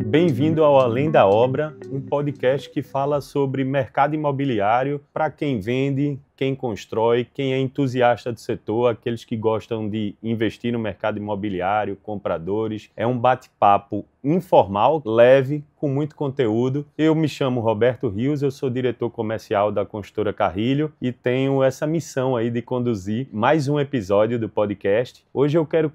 Bem-vindo ao Além da Obra, um podcast que fala sobre mercado imobiliário para quem vende, quem constrói, quem é entusiasta do setor, aqueles que gostam de investir no mercado imobiliário, compradores. É um bate-papo informal, leve, com muito conteúdo. Eu me chamo Roberto Rios, eu sou diretor comercial da Construtora Carrilho e tenho essa missão aí de conduzir mais um episódio do podcast. Hoje eu quero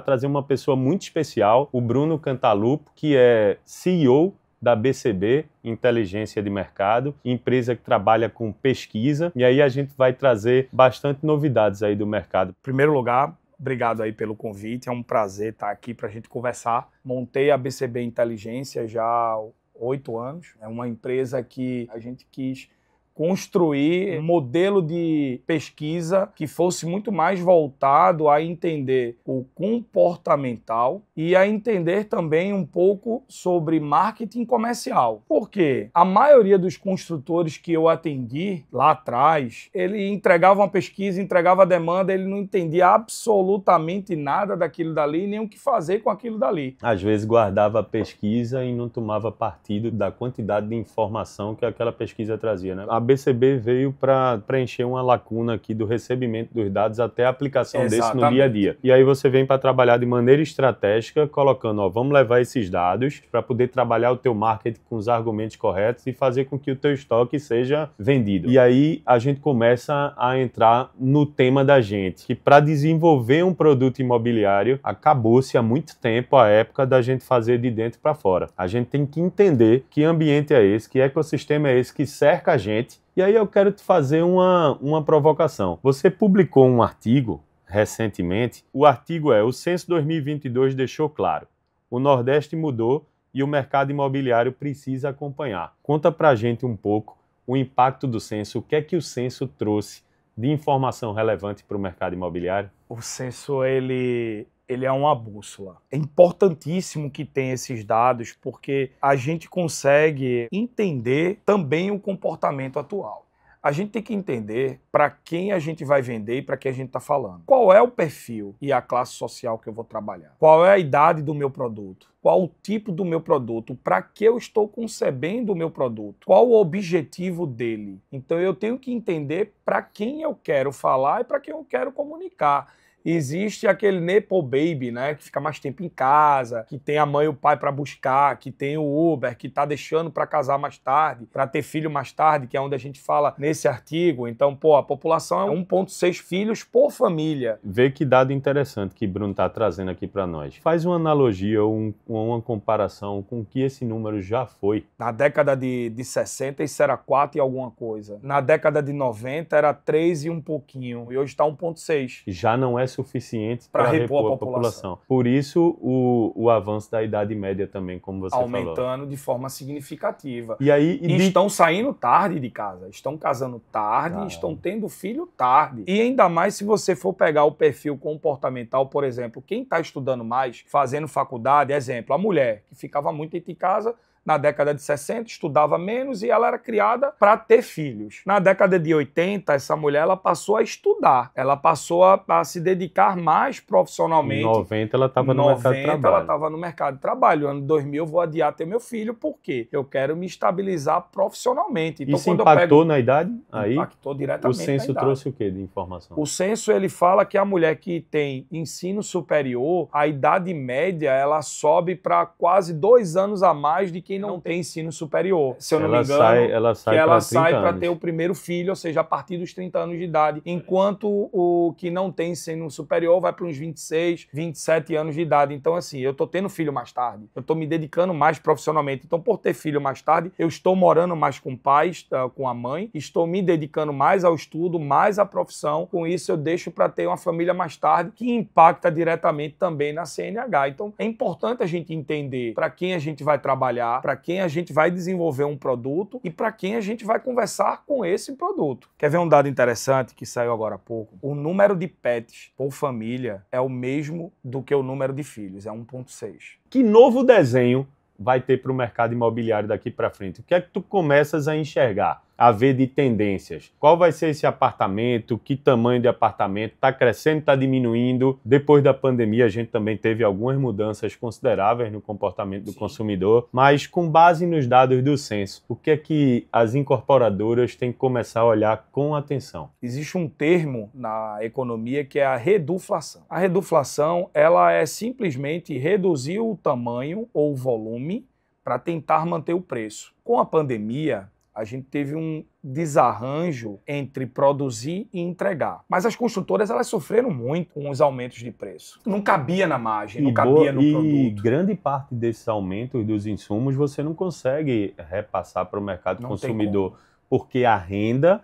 trazer uma pessoa muito especial, o Bruno Cantalupo, que é CEO da BCB, Inteligência de Mercado, empresa que trabalha com pesquisa, e aí a gente vai trazer bastante novidades aí do mercado. Em primeiro lugar, obrigado aí pelo convite, é um prazer estar aqui para a gente conversar. Montei a BCB Inteligência já há 8 anos, é uma empresa que a gente quis construir um modelo de pesquisa que fosse muito mais voltado a entender o comportamental e a entender também um pouco sobre marketing comercial. Porque a maioria dos construtores que eu atendi lá atrás, ele entregava uma pesquisa, entregava a demanda, ele não entendia absolutamente nada daquilo dali, nem o que fazer com aquilo dali. Às vezes guardava a pesquisa e não tomava partido da quantidade de informação que aquela pesquisa trazia, né? A BCB veio para preencher uma lacuna aqui do recebimento dos dados até a aplicação desse no dia a dia. E aí você vem para trabalhar de maneira estratégica, colocando, vamos levar esses dados para poder trabalhar o teu marketing com os argumentos corretos e fazer com que o teu estoque seja vendido. E aí a gente começa a entrar no tema da gente, que para desenvolver um produto imobiliário, acabou-se há muito tempo a época da gente fazer de dentro para fora. A gente tem que entender que ambiente é esse, que ecossistema é esse que cerca a gente. E aí eu quero te fazer uma provocação. Você publicou um artigo recentemente. O artigo o Censo 2022 deixou claro. O Nordeste mudou e o mercado imobiliário precisa acompanhar. Conta pra gente um pouco o impacto do censo, o que é que o censo trouxe de informação relevante para o mercado imobiliário? O censo, ele é uma bússola. É importantíssimo que tenha esses dados, porque a gente consegue entender também o comportamento atual. A gente tem que entender para quem a gente vai vender e para quem a gente está falando. Qual é o perfil e a classe social que eu vou trabalhar? Qual é a idade do meu produto? Qual o tipo do meu produto? Para que eu estou concebendo o meu produto? Qual o objetivo dele? Então eu tenho que entender para quem eu quero falar e para quem eu quero comunicar. Existe aquele Nepo Baby, né, que fica mais tempo em casa, que tem a mãe e o pai para buscar, que tem o Uber, que está deixando para casar mais tarde, para ter filho mais tarde, que é onde a gente fala nesse artigo. Então, a população é 1,6 filhos por família. Vê que dado interessante que Bruno está trazendo aqui para nós. Faz uma analogia ou uma comparação com o que esse número já foi. Na década de 60, isso era 4 e alguma coisa. Na década de 90, era 3 e um pouquinho. E hoje está 1,6. Já não é suficiente para repor a população. Por isso, o avanço da idade média também, como você falou. Aumentando de forma significativa. E aí, estão saindo tarde de casa, estão casando tarde, estão tendo filho tarde. E ainda mais se você for pegar o perfil comportamental, por exemplo, quem está estudando mais, fazendo faculdade, exemplo, a mulher que ficava muito dentro de casa, na década de 60, estudava menos e ela era criada para ter filhos. Na década de 80, essa mulher ela passou a estudar. Ela passou a se dedicar mais profissionalmente. Em 90, ela estava no mercado de trabalho. Ela estava no mercado de trabalho. No ano 2000, eu vou adiar ter meu filho. Por quê? Eu quero me estabilizar profissionalmente. Então, isso impactou na idade? Aí, impactou diretamente na idade. O censo trouxe o quê de informação? O censo, ele fala que a mulher que tem ensino superior, a idade média, ela sobe para quase 2 anos a mais de quem não tem ensino superior. Se eu não me engano, ela sai para ter o primeiro filho, ou seja, a partir dos 30 anos de idade, enquanto o que não tem ensino superior vai para uns 26, 27 anos de idade. Então, assim, eu tô tendo filho mais tarde, eu tô me dedicando mais profissionalmente. Então, por ter filho mais tarde, eu estou morando mais com pais, com a mãe, estou me dedicando mais ao estudo, mais à profissão. Com isso, eu deixo para ter uma família mais tarde, que impacta diretamente também na CNH. Então, é importante a gente entender para quem a gente vai trabalhar, para quem a gente vai desenvolver um produto e para quem a gente vai conversar com esse produto. Quer ver um dado interessante que saiu agora há pouco? O número de pets por família é o mesmo do que o número de filhos, é 1,6. Que novo desenho vai ter para o mercado imobiliário daqui para frente? O que é que tu começas a enxergar, a ver de tendências? Qual vai ser esse apartamento? Que tamanho de apartamento? Está crescendo, está diminuindo? Depois da pandemia, a gente também teve algumas mudanças consideráveis no comportamento do consumidor, mas com base nos dados do censo, o que é que as incorporadoras têm que começar a olhar com atenção? Existe um termo na economia que é a reduflação. A reduflação, ela é simplesmente reduzir o tamanho ou o volume para tentar manter o preço. Com a pandemia, a gente teve um desarranjo entre produzir e entregar. Mas as construtoras, elas sofreram muito com os aumentos de preço. Não cabia na margem, não cabia no produto. E grande parte desses aumentos dos insumos você não consegue repassar para o mercado consumidor, porque a renda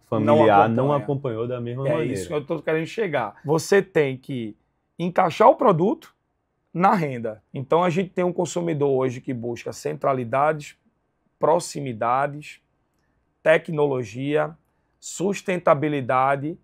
familiar não acompanhou da mesma maneira. É isso que eu estou querendo chegar. Você tem que encaixar o produto na renda. Então a gente tem um consumidor hoje que busca centralidades, proximidades, tecnologia, sustentabilidade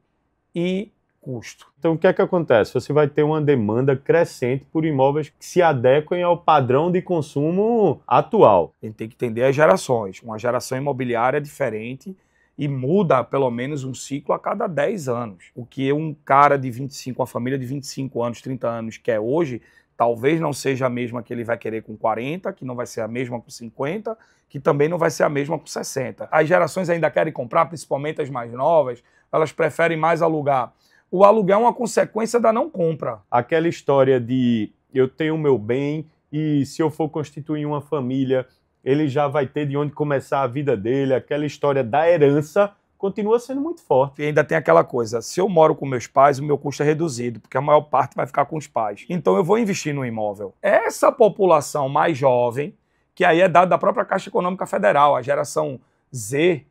e custo. Então o que é que acontece? Você vai ter uma demanda crescente por imóveis que se adequem ao padrão de consumo atual. A gente tem que entender as gerações. Uma geração imobiliária é diferente e muda pelo menos um ciclo a cada 10 anos. O que um cara de 25, uma família de 25 anos, 30 anos quer hoje, talvez não seja a mesma que ele vai querer com 40, que não vai ser a mesma com 50, que também não vai ser a mesma com 60. As gerações ainda querem comprar, principalmente as mais novas, elas preferem mais alugar. O aluguel é uma consequência da não compra. Aquela história de eu tenho o meu bem e se eu for constituir uma família, ele já vai ter de onde começar a vida dele, aquela história da herança continua sendo muito forte. E ainda tem aquela coisa, se eu moro com meus pais, o meu custo é reduzido, porque a maior parte vai ficar com os pais. Então eu vou investir no imóvel. Essa população mais jovem, que aí é dado da própria Caixa Econômica Federal, a geração Z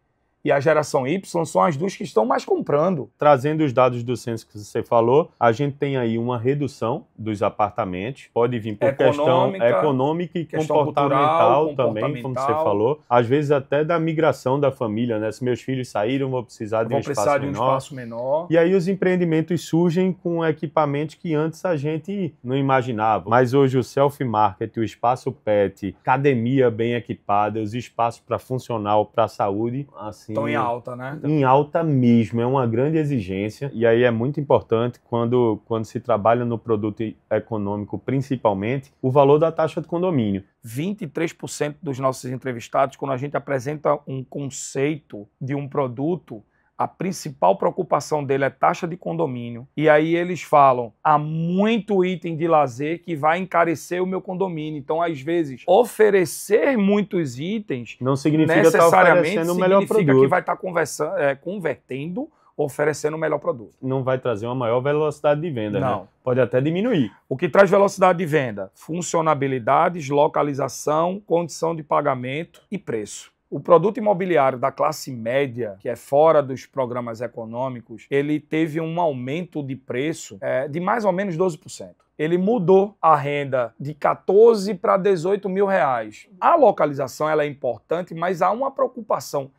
e a geração Y são as duas que estão mais comprando. Trazendo os dados do censo que você falou, a gente tem aí uma redução dos apartamentos, pode vir por questão econômica e comportamental cultural, também, como você falou. Às vezes até da migração da família, né? Se meus filhos saíram, vou precisar de um espaço menor. E aí os empreendimentos surgem com equipamentos que antes a gente não imaginava. Mas hoje o self-market, o espaço pet, academia bem equipada, os espaços para funcional, para saúde, assim, estão em alta, né? Em alta mesmo, é uma grande exigência. E aí é muito importante, quando se trabalha no produto econômico, principalmente, o valor da taxa de condomínio. 23% dos nossos entrevistados, quando a gente apresenta um conceito de um produto, a principal preocupação dele é taxa de condomínio. E aí eles falam, há muito item de lazer que vai encarecer o meu condomínio. Então, às vezes, oferecer muitos itens não significa necessariamente estar oferecendo o melhor produto. Que vai estar convertendo, oferecendo o melhor produto. Não vai trazer uma maior velocidade de venda, não. Né? Pode até diminuir. O que traz velocidade de venda? Funcionalidades, localização, condição de pagamento e preço. O produto imobiliário da classe média, que é fora dos programas econômicos, ele teve um aumento de preço de mais ou menos 12%. Ele mudou a renda de 14 para 18 mil reais. A localização ela é importante, mas há uma preocupação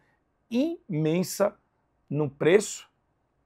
imensa no preço,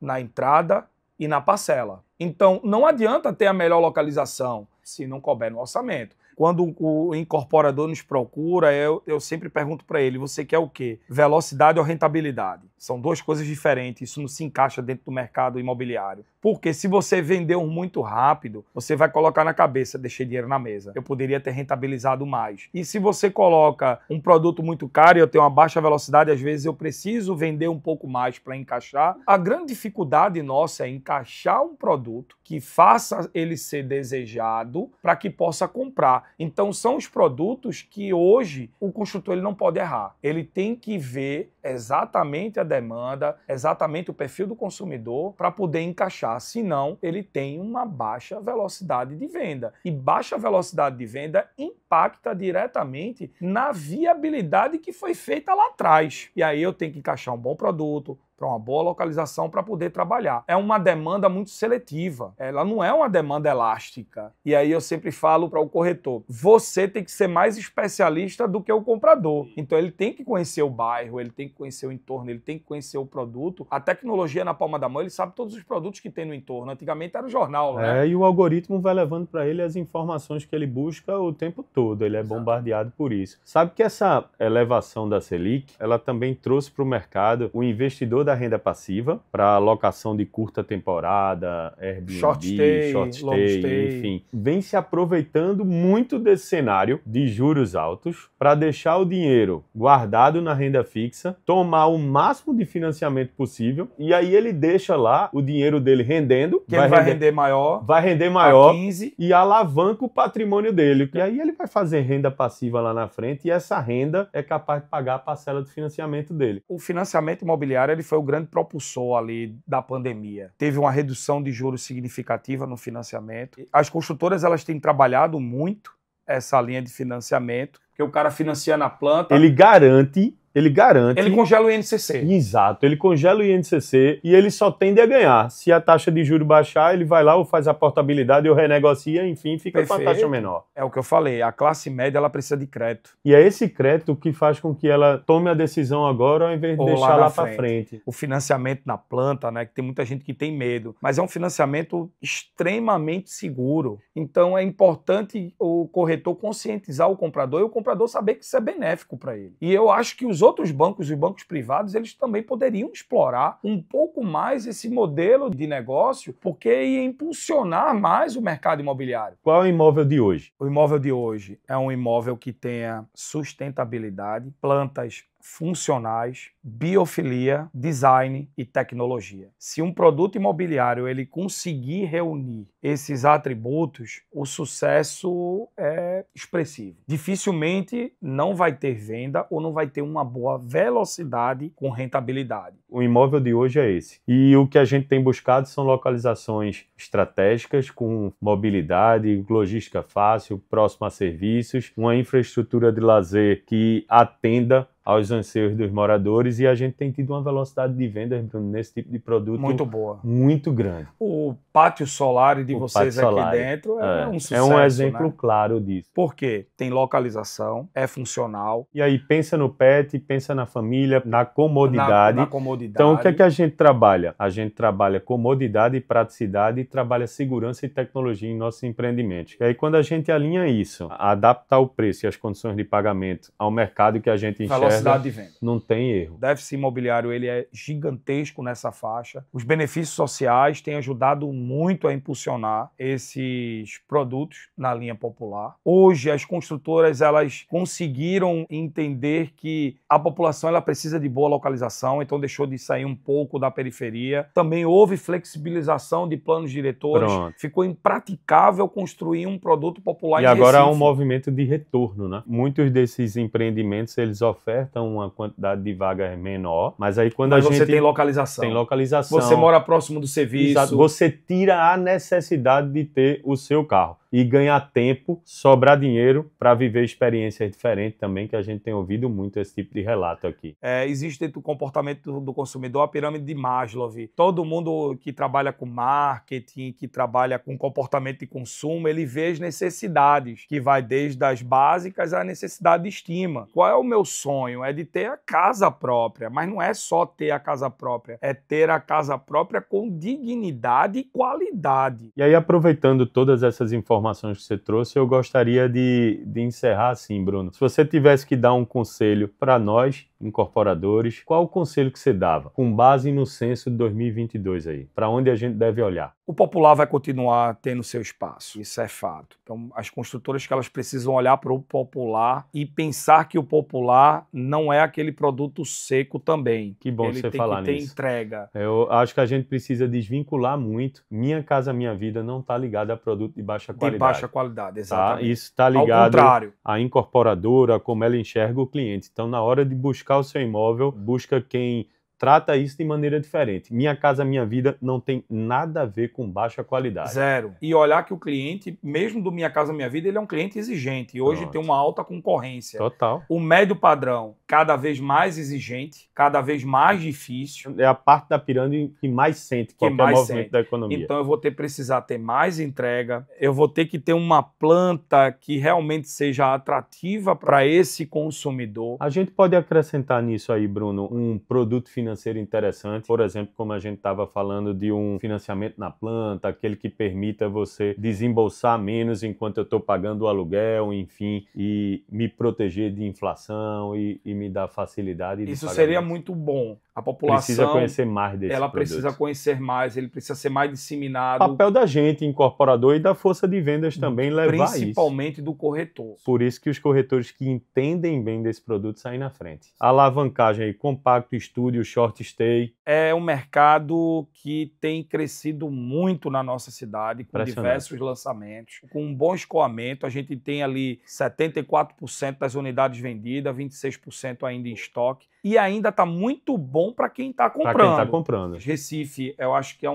na entrada e na parcela. Então, não adianta ter a melhor localização se não couber no orçamento. Quando o incorporador nos procura, eu sempre pergunto para ele, você quer o quê? Velocidade ou rentabilidade? São duas coisas diferentes, isso não se encaixa dentro do mercado imobiliário. Porque se você vendeu muito rápido, você vai colocar na cabeça, deixei dinheiro na mesa, eu poderia ter rentabilizado mais. E se você coloca um produto muito caro e eu tenho uma baixa velocidade, às vezes eu preciso vender um pouco mais para encaixar. A grande dificuldade nossa é encaixar um produto que faça ele ser desejado para que possa comprar. Então são os produtos que hoje o construtor ele não pode errar. Ele tem que ver exatamente a demanda, exatamente o perfil do consumidor para poder encaixar. Senão, ele tem uma baixa velocidade de venda. E baixa velocidade de venda impacta diretamente na viabilidade que foi feita lá atrás. E aí eu tenho que encaixar um bom produto, para uma boa localização para poder trabalhar. É uma demanda muito seletiva, ela não é uma demanda elástica. E aí eu sempre falo para o corretor, você tem que ser mais especialista do que o comprador. Então ele tem que conhecer o bairro, ele tem que conhecer o entorno, ele tem que conhecer o produto. A tecnologia na palma da mão, ele sabe todos os produtos que tem no entorno. Antigamente era o jornal, né? E o algoritmo vai levando para ele as informações que ele busca o tempo todo. todo, ele é bombardeado por isso. Sabe que essa elevação da Selic, ela também trouxe para o mercado o investidor da renda passiva para alocação de curta temporada, Airbnb, short stay, enfim. Vem se aproveitando muito desse cenário de juros altos para deixar o dinheiro guardado na renda fixa, tomar o máximo de financiamento possível e aí ele deixa lá o dinheiro dele rendendo. Que ele vai render maior. Vai render maior 15. E alavanca o patrimônio dele. E aí ele vai fazer renda passiva lá na frente e essa renda é capaz de pagar a parcela de financiamento dele. O financiamento imobiliário ele foi o grande propulsor ali da pandemia. Teve uma redução de juros significativa no financiamento. As construtoras elas têm trabalhado muito essa linha de financiamento, porque o cara financia na planta. Ele garante. Ele congela o INCC. Exato, ele congela o INCC e ele só tende a ganhar. Se a taxa de juros baixar, ele vai lá ou faz a portabilidade ou renegocia, enfim, fica com a taxa menor. É o que eu falei, a classe média ela precisa de crédito. E é esse crédito que faz com que ela tome a decisão agora ao invés de deixar lá para frente. O financiamento na planta, né, que tem muita gente que tem medo, mas é um financiamento extremamente seguro. Então é importante o corretor conscientizar o comprador e o comprador saber que isso é benéfico para ele. E eu acho que os outros bancos e bancos privados, eles também poderiam explorar um pouco mais esse modelo de negócio, porque ia impulsionar mais o mercado imobiliário. Qual é o imóvel de hoje? O imóvel de hoje é um imóvel que tenha sustentabilidade, plantas funcionais, biofilia, design e tecnologia. Se um produto imobiliário ele conseguir reunir esses atributos, o sucesso é expressivo. Dificilmente não vai ter venda ou não vai ter uma boa velocidade com rentabilidade. O imóvel de hoje é esse. E o que a gente tem buscado são localizações estratégicas com mobilidade, logística fácil, próximo a serviços, uma infraestrutura de lazer que atenda aos anseios dos moradores e a gente tem tido uma velocidade de vendas, Bruno, nesse tipo de produto muito boa, muito grande. O pátio solar de vocês aqui dentro é um sucesso. É um exemplo claro disso. Por quê? Tem localização, é funcional. E aí pensa no pet, pensa na família, na comodidade. Na comodidade. Então o que é que a gente trabalha? A gente trabalha comodidade e praticidade e trabalha segurança e tecnologia em nossos empreendimentos. E aí quando a gente alinha isso, adaptar o preço e as condições de pagamento ao mercado que a gente enxerga, de venda. Não tem erro. O déficit imobiliário ele é gigantesco nessa faixa. Os benefícios sociais têm ajudado muito a impulsionar esses produtos na linha popular. Hoje as construtoras elas conseguiram entender que a população ela precisa de boa localização, então deixou de sair um pouco da periferia. Também houve flexibilização de planos diretores. Pronto. Ficou impraticável construir um produto popular e agora há um movimento de retorno, né? Muitos desses empreendimentos eles ofertam uma quantidade de vagas menor, mas aí quando você tem localização. Tem localização. Você mora próximo do serviço. Exato. Você tira a necessidade de ter o seu carro e ganhar tempo, sobrar dinheiro para viver experiências diferentes também, que a gente tem ouvido muito esse tipo de relato aqui. Existe dentro do comportamento do consumidor a pirâmide de Maslow. Todo mundo que trabalha com marketing, que trabalha com comportamento de consumo, ele vê as necessidades, que vai desde as básicas à necessidade de estima. Qual é o meu sonho? É de ter a casa própria, mas não é só ter a casa própria, é ter a casa própria com dignidade e qualidade. E aí, aproveitando todas essas informações que você trouxe, eu gostaria de encerrar assim, Bruno. Se você tivesse que dar um conselho para nós, incorporadores, qual o conselho que você dava, com base no censo de 2022 aí? Para onde a gente deve olhar? O popular vai continuar tendo seu espaço, isso é fato. Então, as construtoras que elas precisam olhar para o popular e pensar que o popular não é aquele produto seco também. Que bom você falar nisso. Ele tem que ter entrega. Eu acho que a gente precisa desvincular muito. Minha Casa Minha Vida não está ligada a produto de baixa qualidade. De baixa qualidade, exatamente. Tá? Isso está ligado ao contrário. À incorporadora, como ela enxerga o cliente. Então, na hora de buscar o seu imóvel, busca quem trata isso de maneira diferente. Minha Casa Minha Vida não tem nada a ver com baixa qualidade. Zero. E olhar que o cliente, mesmo do Minha Casa Minha Vida, ele é um cliente exigente. E hoje tem uma alta concorrência. Total. O médio padrão, cada vez mais exigente, cada vez mais difícil. É a parte da pirâmide que mais sente qualquer movimento da economia. Então eu vou precisar ter mais entrega, eu vou ter que ter uma planta que realmente seja atrativa para esse consumidor. A gente pode acrescentar nisso aí, Bruno, um produto financeiro financeiro interessante, por exemplo, como a gente estava falando de um financiamento na planta, aquele que permita você desembolsar menos enquanto eu estou pagando o aluguel, enfim, e me proteger de inflação e me dar facilidade de Isso pagamento. seria muito bom. A população precisa conhecer mais desse ela produto. precisa conhecer mais, ele precisa ser mais disseminado. Papel da gente, incorporador, e da força de vendas também levar isso. Principalmente do corretor. Por isso que os corretores que entendem bem desse produto saem na frente. A alavancagem aí, compacto, estúdio, short stay. É um mercado que tem crescido muito na nossa cidade, com diversos lançamentos, com um bom escoamento. A gente tem ali 74% das unidades vendidas, 26% ainda em estoque. E ainda está muito bom para quem está comprando. Para quem está comprando. Recife, eu acho que é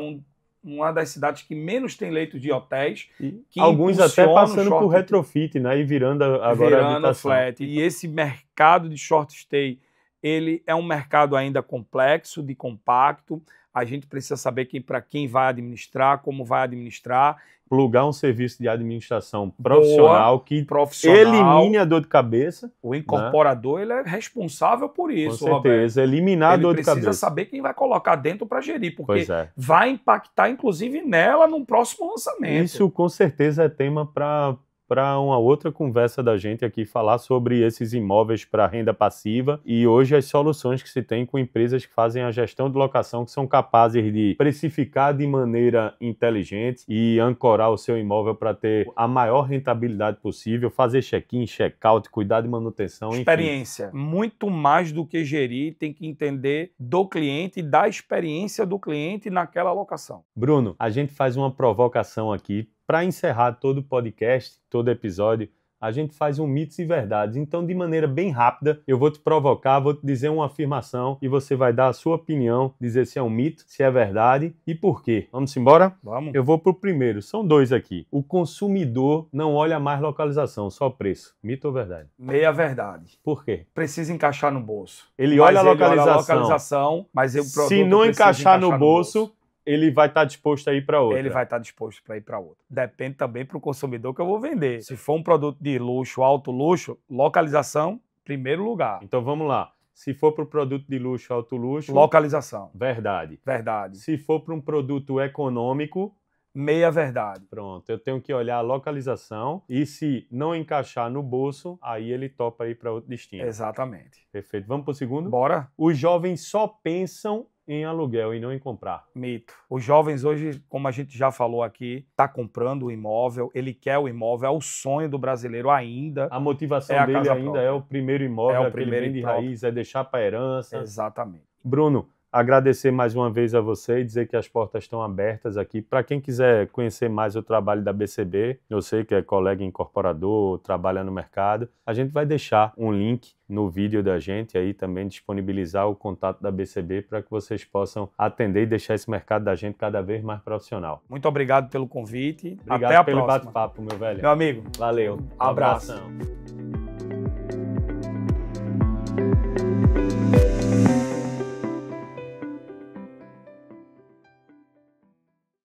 uma das cidades que menos tem leitos de hotéis. Que alguns até passando por retrofit, né? E virando agora habitação. Flat. E esse mercado de short stay, ele é um mercado ainda complexo, de compacto. A gente precisa saber para quem vai administrar, como vai administrar. Plugar um serviço de administração profissional que elimine a dor de cabeça. O incorporador, né? Ele é responsável por isso, com certeza, Roberto. Eliminar a dor de cabeça. Ele precisa saber quem vai colocar dentro para gerir, porque vai impactar, inclusive, nela no próximo lançamento. Isso, com certeza, é tema para uma outra conversa da gente aqui, falar sobre esses imóveis para renda passiva e hoje as soluções que se tem com empresas que fazem a gestão de locação, que são capazes de precificar de maneira inteligente e ancorar o seu imóvel para ter a maior rentabilidade possível, fazer check-in, check-out, cuidar de manutenção, experiência. Enfim. Muito mais do que gerir, tem que entender do cliente e da experiência do cliente naquela locação. Bruno, a gente faz uma provocação aqui. Para encerrar todo o podcast, todo episódio, a gente faz um mitos e verdades. Então, de maneira bem rápida, eu vou te provocar, vou te dizer uma afirmação e você vai dar a sua opinião, dizer se é um mito, se é verdade e por quê. Vamos embora? Vamos. Eu vou pro primeiro. São dois aqui. O consumidor não olha mais localização, só preço. Mito ou verdade? Meia verdade. Por quê? Precisa encaixar no bolso. Ele olha a localização, mas o produto se não encaixar no bolso, ele vai estar disposto a ir para outra. Ele vai estar disposto para ir para outra. Depende também para o consumidor que eu vou vender. Se for um produto de luxo, alto luxo, localização, primeiro lugar. Então vamos lá. Se for para o produto de luxo, alto luxo... Localização. Verdade. Verdade. Se for para um produto econômico... Meia verdade. Pronto, eu tenho que olhar a localização e se não encaixar no bolso, aí ele topa ir para outro destino. Exatamente. Perfeito. Vamos para o segundo? Bora. Os jovens só pensam em aluguel e não em comprar. Mito. Os jovens hoje, como a gente já falou aqui, está comprando o imóvel, ele quer o imóvel, é o sonho do brasileiro ainda. A motivação dele ainda é o primeiro imóvel, aquele bem de raiz, é deixar para herança. Exatamente. Bruno, agradecer mais uma vez a você e dizer que as portas estão abertas aqui. Para quem quiser conhecer mais o trabalho da BCB, eu sei que é colega incorporador, trabalha no mercado, a gente vai deixar um link no vídeo da gente aí também disponibilizar o contato da BCB para que vocês possam atender e deixar esse mercado da gente cada vez mais profissional. Muito obrigado pelo convite. Obrigado Até a pelo próxima. bate-papo, meu velho. Meu amigo. Valeu. Abraço.